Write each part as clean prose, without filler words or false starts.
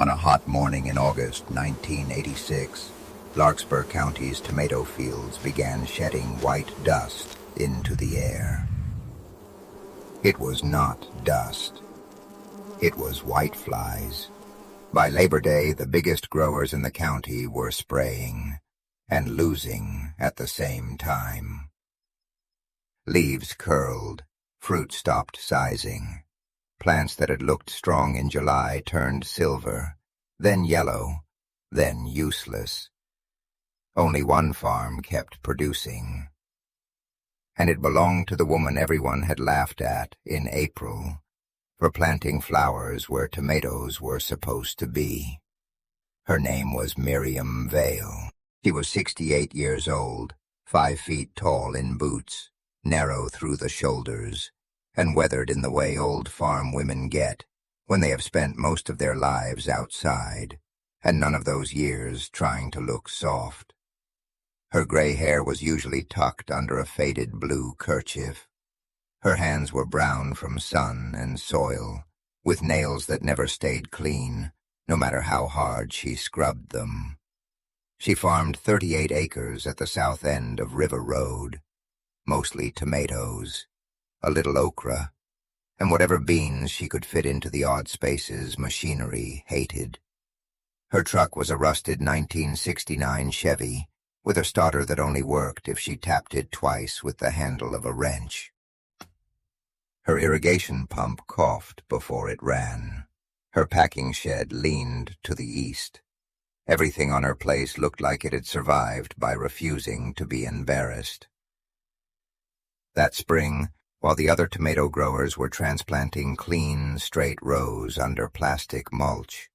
On a hot morning in August 1986, Larkspur County's tomato fields began shedding white dust into the air. It was not dust. It was whiteflies. By Labor Day, the biggest growers in the county were spraying and losing at the same time. Leaves curled, fruit stopped sizing. Plants that had looked strong in July turned silver, then yellow, then useless. Only one farm kept producing. And it belonged to the woman everyone had laughed at in April for planting flowers where tomatoes were supposed to be. Her name was Miriam Vale. She was 68 years old, 5 feet tall in boots, narrow through the shoulders, and weathered in the way old farm women get when they have spent most of their lives outside, and none of those years trying to look soft. Her gray hair was usually tucked under a faded blue kerchief. Her hands were brown from sun and soil, with nails that never stayed clean, no matter how hard she scrubbed them. She farmed 38 acres at the south end of River Road, mostly tomatoes, a little okra, and whatever beans she could fit into the odd spaces machinery hated. Her truck was a rusted 1969 Chevy, with a starter that only worked if she tapped it twice with the handle of a wrench. Her irrigation pump coughed before it ran. Her packing shed leaned to the east. Everything on her place looked like it had survived by refusing to be embarrassed. That spring, while the other tomato growers were transplanting clean, straight rows under plastic mulch,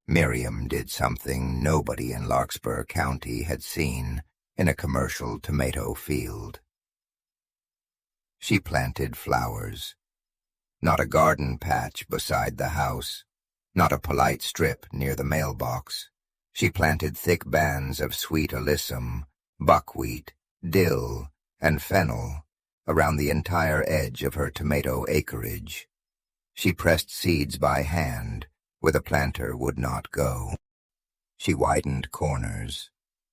Miriam did something nobody in Larkspur County had seen in a commercial tomato field. She planted flowers. Not a garden patch beside the house, not a polite strip near the mailbox. She planted thick bands of sweet alyssum, buckwheat, dill, and fennel around the entire edge of her tomato acreage. She pressed seeds by hand where the planter would not go. She widened corners.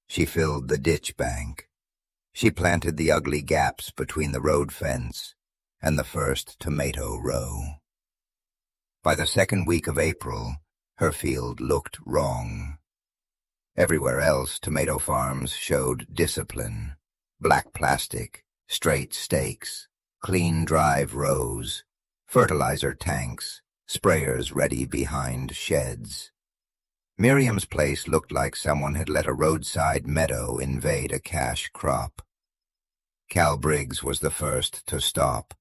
She filled the ditch bank. She planted the ugly gaps between the road fence and the first tomato row. By the second week of April, her field looked wrong. Everywhere else, tomato farms showed discipline. Black plastic, straight stakes, clean drive rows, fertilizer tanks, sprayers ready behind sheds. Miriam's place looked like someone had let a roadside meadow invade a cash crop. Cal Briggs was the first to stop.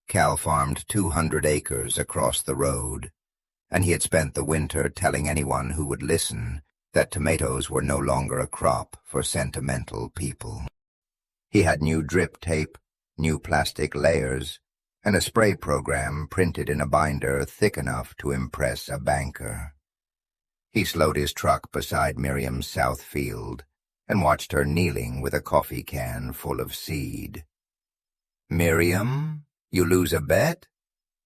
Cal farmed 200 acres across the road, and he had spent the winter telling anyone who would listen that tomatoes were no longer a crop for sentimental people. He had new drip tape, new plastic layers, and a spray program printed in a binder thick enough to impress a banker. He slowed his truck beside Miriam's south field and watched her kneeling with a coffee can full of seed. "Miriam, you lose a bet?"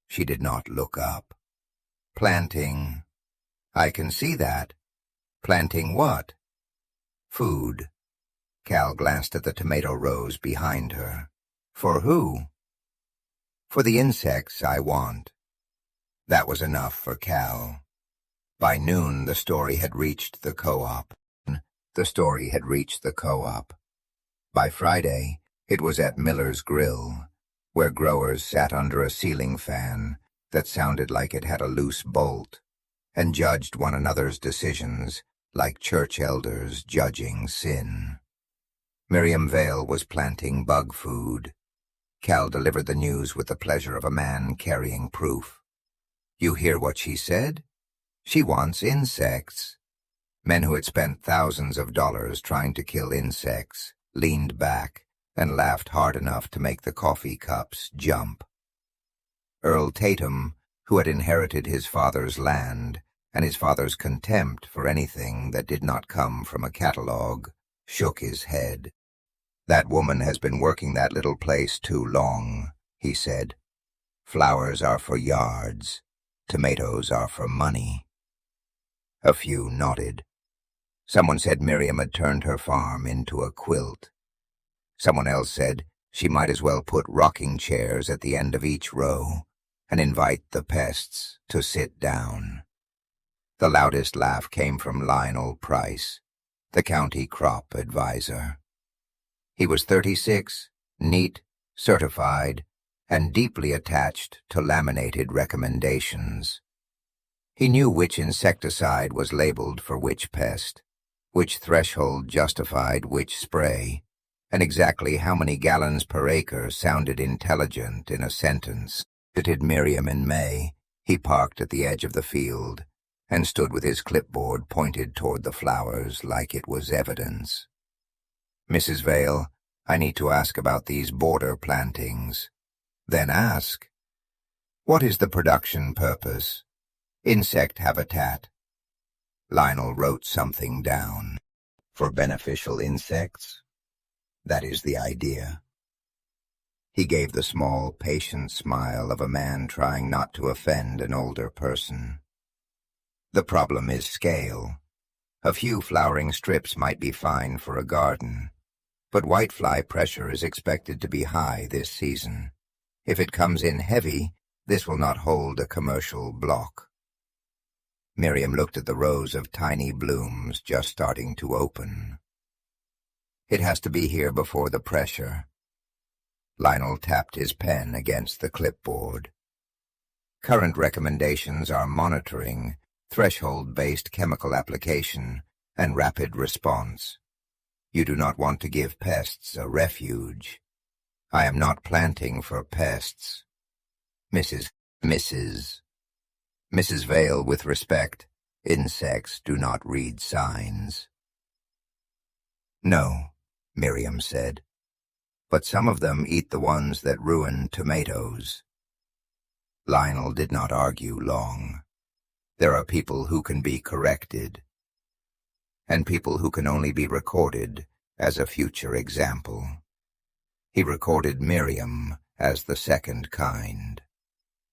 She did not look up. "Planting." "I can see that. Planting what?" "Food." Cal glanced at the tomato rows behind her. "For who?" "For the insects I want." That was enough for Cal. By noon, the story had reached the co-op. By Friday, it was at Miller's Grill, where growers sat under a ceiling fan that sounded like it had a loose bolt, and judged one another's decisions like church elders judging sin. Miriam Vale was planting bug food. Cal delivered the news with the pleasure of a man carrying proof. "You hear what she said? She wants insects." Men who had spent thousands of dollars trying to kill insects leaned back and laughed hard enough to make the coffee cups jump. Earl Tatum, who had inherited his father's land and his father's contempt for anything that did not come from a catalog, shook his head. "That woman has been working that little place too long," he said. "Flowers are for yards. Tomatoes are for money." A few nodded. Someone said Miriam had turned her farm into a quilt. Someone else said she might as well put rocking chairs at the end of each row and invite the pests to sit down. The loudest laugh came from Lionel Price, the county crop advisor. He was 36, neat, certified, and deeply attached to laminated recommendations. He knew which insecticide was labeled for which pest, which threshold justified which spray, and exactly how many gallons per acre sounded intelligent in a sentence. Visited Miriam in May. He parked at the edge of the field and stood with his clipboard pointed toward the flowers like it was evidence. "Mrs. Vale, I need to ask about these border plantings." "Then ask." "What is the production purpose?" "Insect habitat." Lionel wrote something down. "For beneficial insects?" "That is the idea." He gave the small, patient smile of a man trying not to offend an older person. "The problem is scale. A few flowering strips might be fine for a garden, but whitefly pressure is expected to be high this season. If it comes in heavy, this will not hold a commercial block." Miriam looked at the rows of tiny blooms just starting to open. "It has to be here before the pressure." Lionel tapped his pen against the clipboard. "Current recommendations are monitoring, threshold-based chemical application, and rapid response. You do not want to give pests a refuge. I am not planting for pests." Mrs. Vale, with respect, insects do not read signs." "No," Miriam said, "but some of them eat the ones that ruin tomatoes." Lionel did not argue long. There are people who can be corrected, and people who can only be recorded as a future example. He recorded Miriam as the second kind.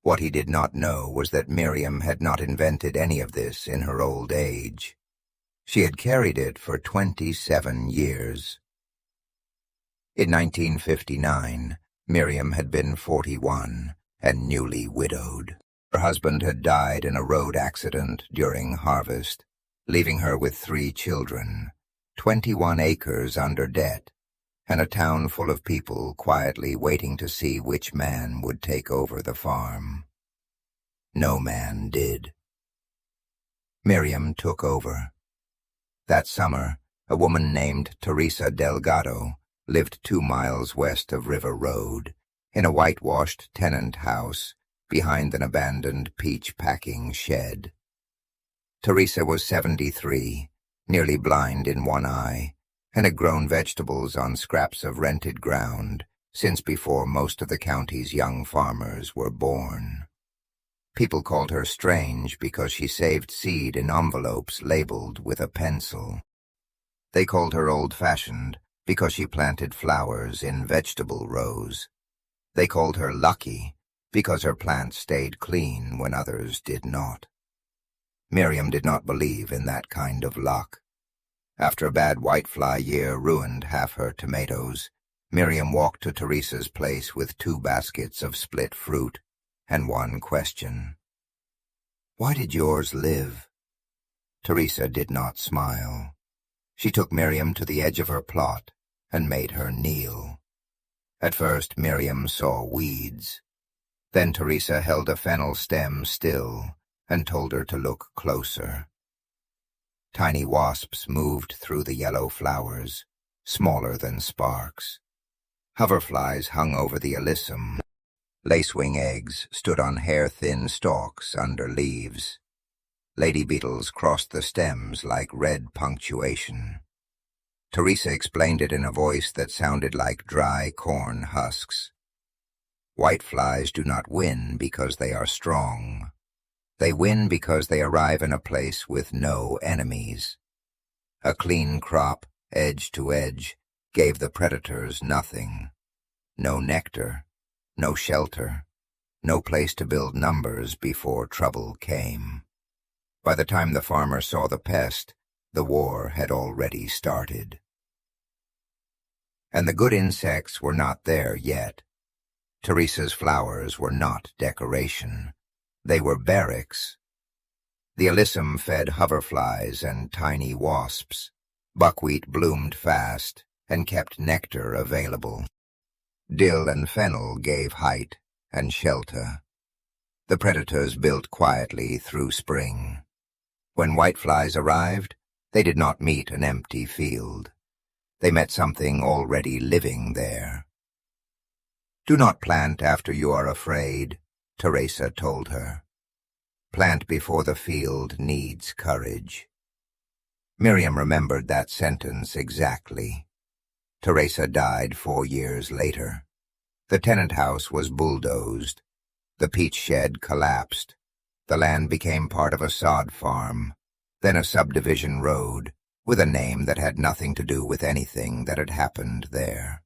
What he did not know was that Miriam had not invented any of this in her old age. She had carried it for 27 years. In 1959, Miriam had been 41 and newly widowed. Her husband had died in a road accident during harvest, leaving her with 3 children, 21 acres under debt, and a town full of people quietly waiting to see which man would take over the farm. No man did. Miriam took over. That summer, a woman named Teresa Delgado lived 2 miles west of River Road, in a whitewashed tenant house behind an abandoned peach-packing shed. Teresa was 73, nearly blind in one eye, and had grown vegetables on scraps of rented ground since before most of the county's young farmers were born. People called her strange because she saved seed in envelopes labeled with a pencil. They called her old-fashioned because she planted flowers in vegetable rows. They called her lucky because her plants stayed clean when others did not. Miriam did not believe in that kind of luck. After a bad whitefly year ruined half her tomatoes, Miriam walked to Teresa's place with 2 baskets of split fruit and one question. "Why did yours live?" Teresa did not smile. She took Miriam to the edge of her plot and made her kneel. At first Miriam saw weeds. Then Teresa held a fennel stem still and told her to look closer. Tiny wasps moved through the yellow flowers, smaller than sparks. Hoverflies hung over the alyssum. Lacewing eggs stood on hair-thin stalks under leaves. Lady beetles crossed the stems like red punctuation. Teresa explained it in a voice that sounded like dry corn husks. Whiteflies do not win because they are strong. They win because they arrive in a place with no enemies. A clean crop, edge to edge, gave the predators nothing. No nectar, no shelter, no place to build numbers before trouble came. By the time the farmer saw the pest, the war had already started. And the good insects were not there yet. Teresa's flowers were not decoration. They were barracks. The alyssum fed hoverflies and tiny wasps. Buckwheat bloomed fast and kept nectar available. Dill and fennel gave height and shelter. The predators built quietly through spring. When whiteflies arrived, they did not meet an empty field. They met something already living there. "Do not plant after you are afraid," Teresa told her. "Plant before the field needs courage." Miriam remembered that sentence exactly. Teresa died 4 years later. The tenant house was bulldozed. The peach shed collapsed. The land became part of a sod farm, then a subdivision road, with a name that had nothing to do with anything that had happened there.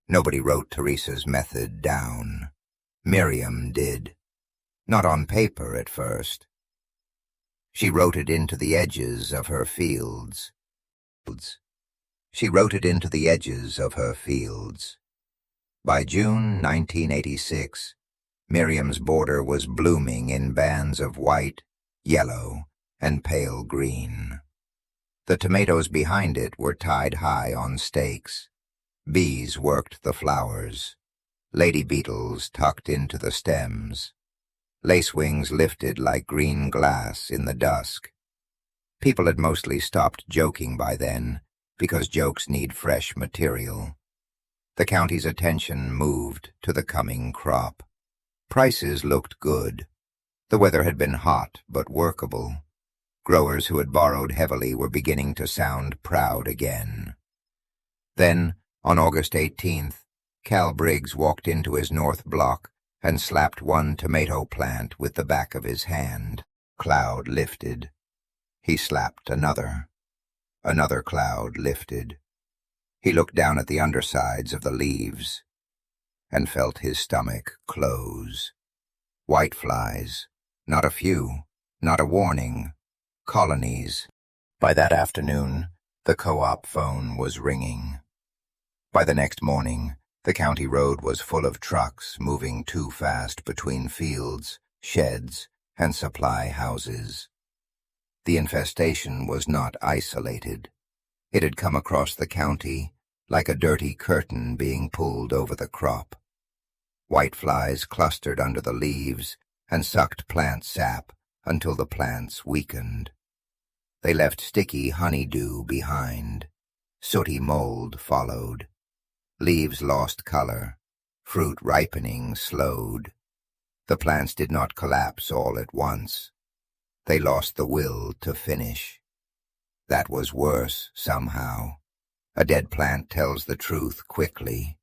Nobody wrote Teresa's method down. Miriam did. Not on paper at first. She wrote it into the edges of her fields. She wrote it into the edges of her fields. By June 1986, Miriam's border was blooming in bands of white, yellow, and pale green. The tomatoes behind it were tied high on stakes. Bees worked the flowers. Lady beetles tucked into the stems. Lacewings lifted like green glass in the dusk. People had mostly stopped joking by then, because jokes need fresh material. The county's attention moved to the coming crop. Prices looked good. The weather had been hot but workable. Growers who had borrowed heavily were beginning to sound proud again. Then, on August 18th, Cal Briggs walked into his north block and slapped one tomato plant with the back of his hand. Cloud lifted. He slapped another. Another cloud lifted. He looked down at the undersides of the leaves and felt his stomach close. Whiteflies. Not a few. Not a warning. Colonies. By that afternoon, the co-op phone was ringing. By the next morning, the county road was full of trucks moving too fast between fields, sheds, and supply houses. The infestation was not isolated. It had come across the county like a dirty curtain being pulled over the crop. Whiteflies clustered under the leaves and sucked plant sap until the plants weakened. They left sticky honeydew behind. Sooty mold followed. Leaves lost color. Fruit ripening slowed. The plants did not collapse all at once. They lost the will to finish. That was worse, somehow. A dead plant tells the truth quickly.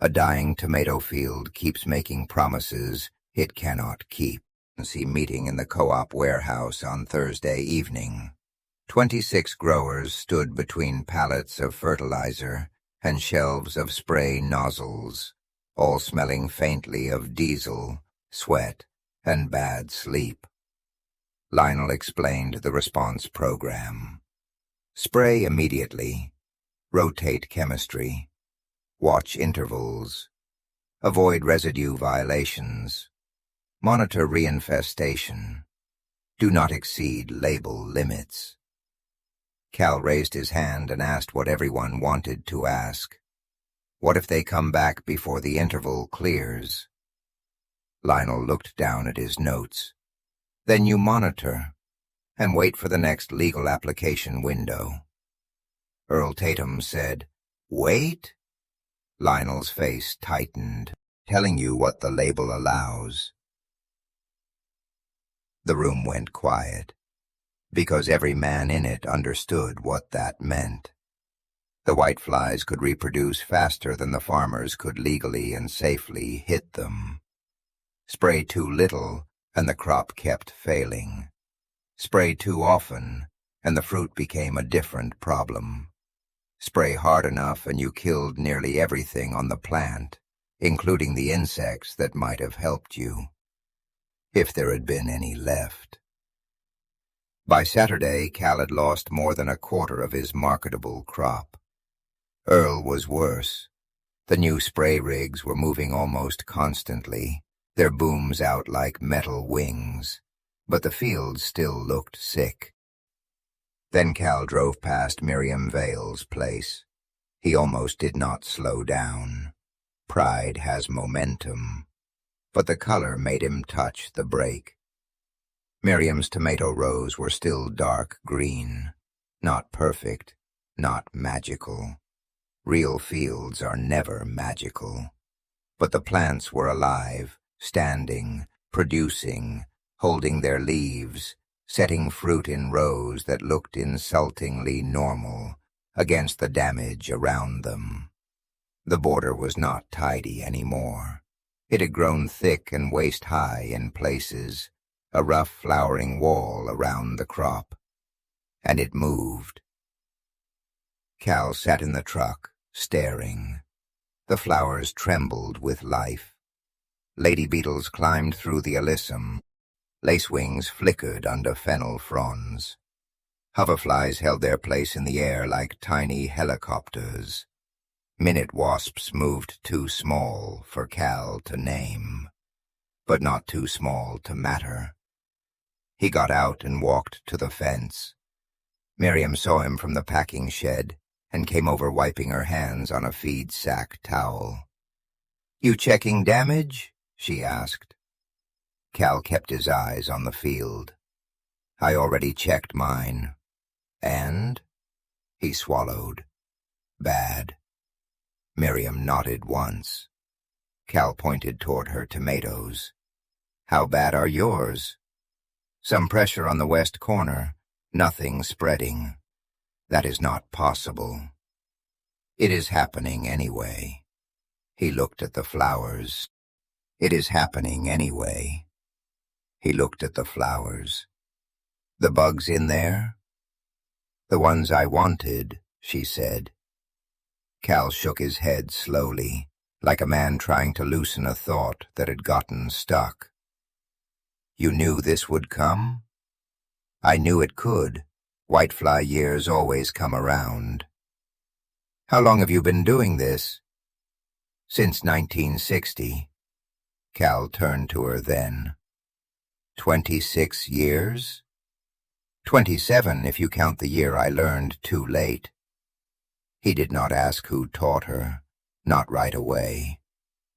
A dying tomato field keeps making promises it cannot keep. Meeting in the co-op warehouse on Thursday evening. 26 growers stood between pallets of fertilizer and shelves of spray nozzles, all smelling faintly of diesel, sweat, and bad sleep. Lionel explained the response program. Spray immediately. Rotate chemistry. Watch intervals. Avoid residue violations. Monitor reinfestation. Do not exceed label limits. Cal raised his hand and asked what everyone wanted to ask. What if they come back before the interval clears? Lionel looked down at his notes. Then you monitor and wait for the next legal application window. Earl Tatum said, Wait? Lionel's face tightened, telling you what the label allows. The room went quiet, because every man in it understood what that meant. The whiteflies could reproduce faster than the farmers could legally and safely hit them. Spray too little, and the crop kept failing. Spray too often, and the fruit became a different problem. Spray hard enough and you killed nearly everything on the plant, including the insects that might have helped you, if there had been any left. By Saturday, Cal had lost more than a quarter of his marketable crop. Earl was worse. The new spray rigs were moving almost constantly, their booms out like metal wings, but the fields still looked sick. Then Cal drove past Miriam Vale's place. He almost did not slow down. Pride has momentum, but the color made him touch the brake. Miriam's tomato rows were still dark green, not perfect, not magical. Real fields are never magical. But the plants were alive, standing, producing, holding their leaves, setting fruit in rows that looked insultingly normal against the damage around them. The border was not tidy anymore. It had grown thick and waist-high in places, a rough flowering wall around the crop. And it moved. Cal sat in the truck, staring. The flowers trembled with life. Lady beetles climbed through the alyssum. Lacewings flickered under fennel fronds. Hoverflies held their place in the air like tiny helicopters. Minute wasps moved too small for Cal to name, but not too small to matter. He got out and walked to the fence. Miriam saw him from the packing shed and came over wiping her hands on a feed sack towel. "You checking damage?" she asked. Cal kept his eyes on the field. "I already checked mine." "And?" He swallowed. "Bad." Miriam nodded once. Cal pointed toward her tomatoes. "How bad are yours?" "Some pressure on the west corner. Nothing spreading." "That is not possible." "It is happening anyway." He looked at the flowers. "It is happening anyway." He looked at the flowers. "The bugs in there?" "The ones I wanted," she said. Cal shook his head slowly, like a man trying to loosen a thought that had gotten stuck. "You knew this would come?" "I knew it could. Whitefly years always come around." "How long have you been doing this?" "Since 1960. Cal turned to her then. 26 years? 27 if you count the year I learned too late. He did not ask who taught her, not right away.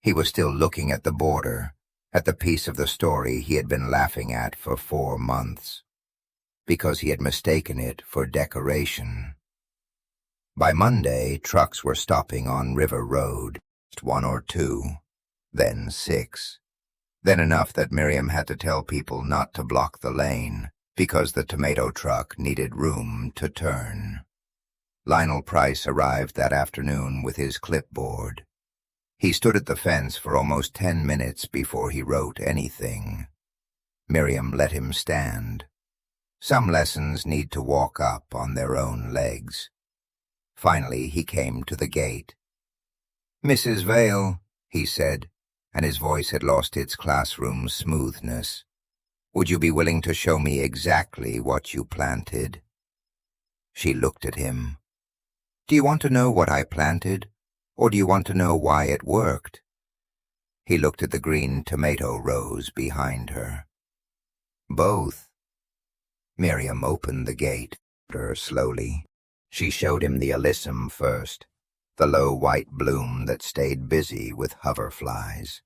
He was still looking at the border, at the piece of the story he had been laughing at for 4 months, because he had mistaken it for decoration. By Monday, trucks were stopping on River Road, 1 or 2, then 6. Then enough that Miriam had to tell people not to block the lane, because the tomato truck needed room to turn. Lionel Price arrived that afternoon with his clipboard. He stood at the fence for almost 10 minutes before he wrote anything. Miriam let him stand. Some lessons need to walk up on their own legs. Finally, he came to the gate. "Mrs. Vale," he said, and his voice had lost its classroom smoothness. "Would you be willing to show me exactly what you planted?" She looked at him. "Do you want to know what I planted, or do you want to know why it worked?" He looked at the green tomato rows behind her. "Both." Miriam opened the gate slowly. She showed him the alyssum first, the low white bloom that stayed busy with hoverflies.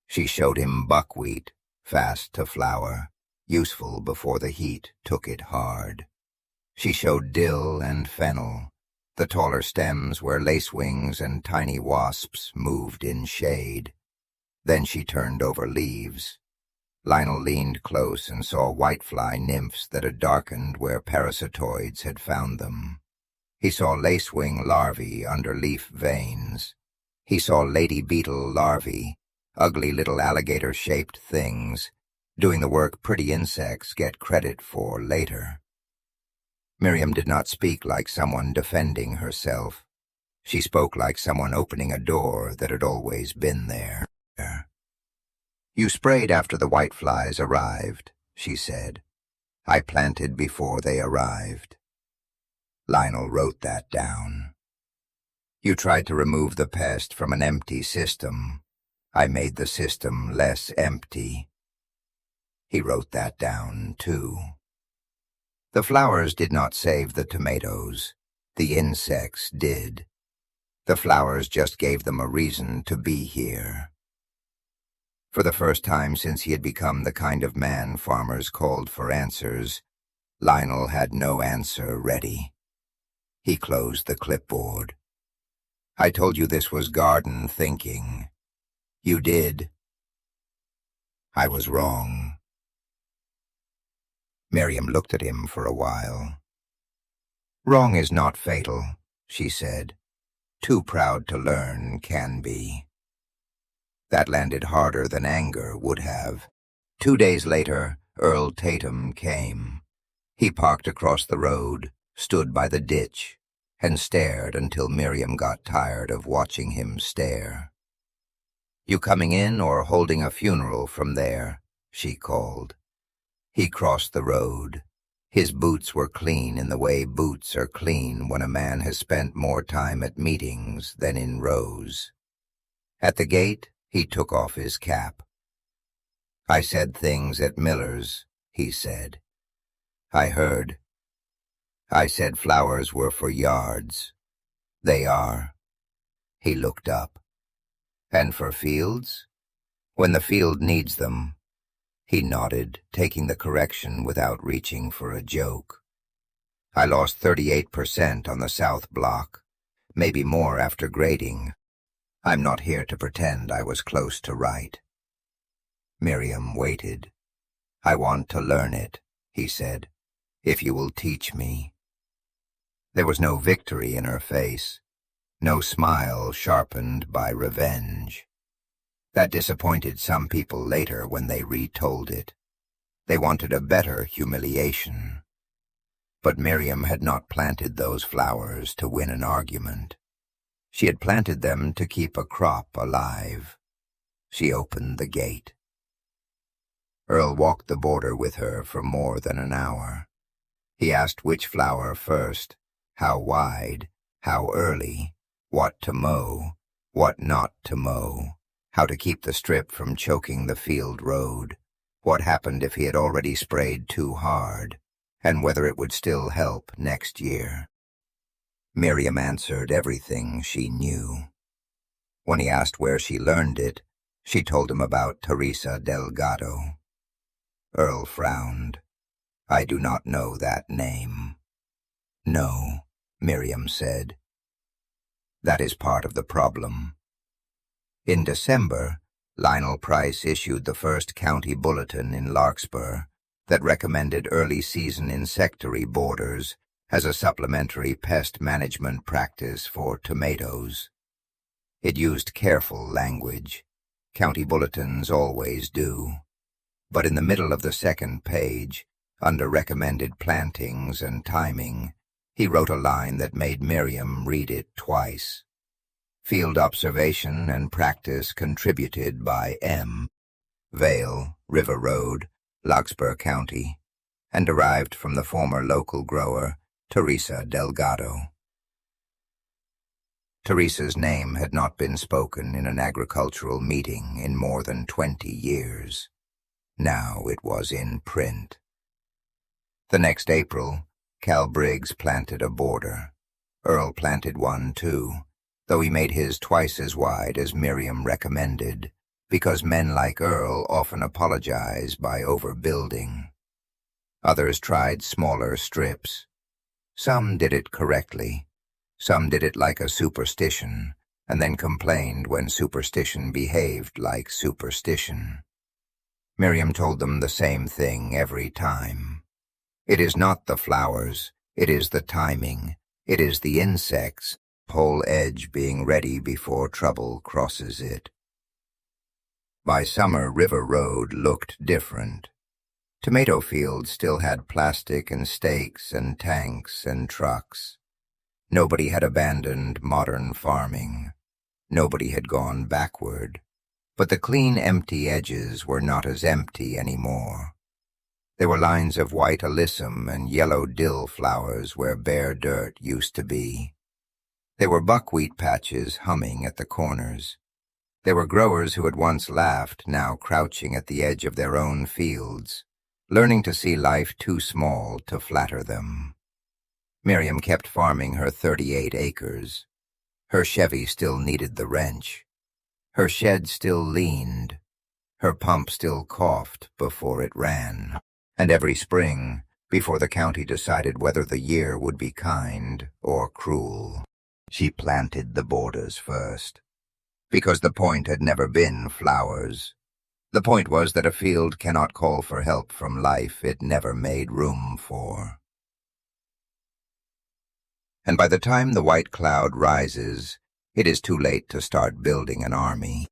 She showed him buckwheat, fast to flower, useful before the heat took it hard. She showed dill and fennel, the taller stems where lacewings and tiny wasps moved in shade. Then she turned over leaves. Lionel leaned close and saw whitefly nymphs that had darkened where parasitoids had found them. He saw lacewing larvae under leaf veins. He saw lady beetle larvae, ugly little alligator-shaped things, doing the work pretty insects get credit for later. Miriam did not speak like someone defending herself. She spoke like someone opening a door that had always been there. "You sprayed after the whiteflies arrived," she said. I planted before they arrived. Lionel wrote that down. You tried to remove the pest from an empty system. I made the system less empty. He wrote that down, too. The flowers did not save the tomatoes. The insects did. The flowers just gave them a reason to be here. For the first time since he had become the kind of man farmers called for answers, Lionel had no answer ready. He closed the clipboard. I told you this was garden thinking. You did. I was wrong. Miriam looked at him for a while. Wrong is not fatal, she said. Too proud to learn can be. That landed harder than anger would have. 2 days later, Earl Tatum came. He parked across the road, stood by the ditch, and stared until Miriam got tired of watching him stare. You coming in or holding a funeral from there? She called. He crossed the road. His boots were clean in the way boots are clean when a man has spent more time at meetings than in rows. At the gate, he took off his cap. I said things at Miller's, he said. I heard. I said flowers were for yards. They are. He looked up. And for fields? When the field needs them. He nodded, taking the correction without reaching for a joke. I lost 38% on the south block, maybe more after grading. I'm not here to pretend I was close to right. Miriam waited. I want to learn it, he said, if you will teach me. There was no victory in her face, no smile sharpened by revenge. That disappointed some people later when they retold it. They wanted a better humiliation. But Miriam had not planted those flowers to win an argument. She had planted them to keep a crop alive. She opened the gate. Earl walked the border with her for more than an hour. He asked which flower first, how wide, how early, what to mow, what not to mow, how to keep the strip from choking the field road, what happened if he had already sprayed too hard, and whether it would still help next year. Miriam answered everything she knew. When he asked where she learned it, she told him about Teresa Delgado. Earl frowned. I do not know that name. No, Miriam said. That is part of the problem. In December, Lionel Price issued the first county bulletin in Larkspur that recommended early-season insectary borders as a supplementary pest management practice for tomatoes. It used careful language. County bulletins always do. But in the middle of the second page, under recommended plantings and timing, he wrote a line that made Miriam read it twice. Field observation and practice contributed by M. Vale, River Road, Larkspur County, and derived from the former local grower, Teresa Delgado. Teresa's name had not been spoken in an agricultural meeting in more than 20 years. Now it was in print. The next April, Cal Briggs planted a border. Earl planted one too, though he made his twice as wide as Miriam recommended, because men like Earl often apologize by overbuilding. Others tried smaller strips. Some did it correctly. Some did it like a superstition, and then complained when superstition behaved like superstition. Miriam told them the same thing every time. It is not the flowers, it is the timing, it is the insects, whole edge being ready before trouble crosses it. By summer, River Road looked different. Tomato fields still had plastic and stakes and tanks and trucks. Nobody had abandoned modern farming. Nobody had gone backward. But the clean, empty edges were not as empty anymore. There were lines of white alyssum and yellow dill flowers where bare dirt used to be. There were buckwheat patches humming at the corners. There were growers who had once laughed, now crouching at the edge of their own fields, learning to see life too small to flatter them. Miriam kept farming her 38 acres. Her Chevy still needed the wrench. Her shed still leaned. Her pump still coughed before it ran. And every spring, before the county decided whether the year would be kind or cruel, she planted the borders first. Because the point had never been flowers. The point was that a field cannot call for help from life it never made room for. And by the time the white cloud rises, it is too late to start building an army.